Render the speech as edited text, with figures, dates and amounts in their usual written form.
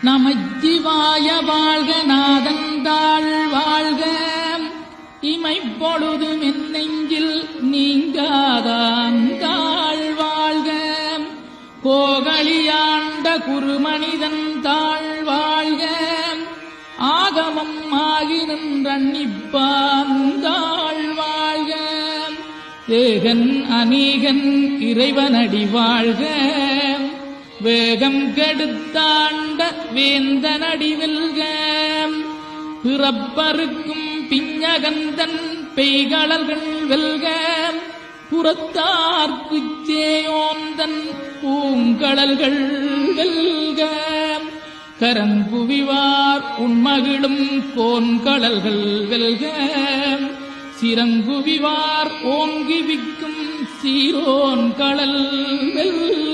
நமச்சிவாய வாழ்க நாதந்தாள் வாழ்க இமைப்பொழுதும் என் நெஞ்சில் நீங்காதாந்தாள் வாழ்க கோகலியாண்ட குருமனிதன் தாழ் வாழ்க ஆகமம் ஆகி நின்றன்னிப்பாந்தாள் வாழ்க ஏகன் அநீகன் இறைவனடி வாழ்க வேகம் கெடுத்தாண்ட வேந்தனடி வெல்க பிறப்பருக்கும் பிஞகந்தன் பெய்களர்கள் வெல்க புறத்தார்க்குச் சேயோந்தன் பூங்கடல்கள் வெல்க கரங்குவிவார் உண்மகிழும் கோன்கடல்கள் வெல்க சிறங்குவிவார் ஓங்கி விக்கும் சீரோன் கடல் வெல்க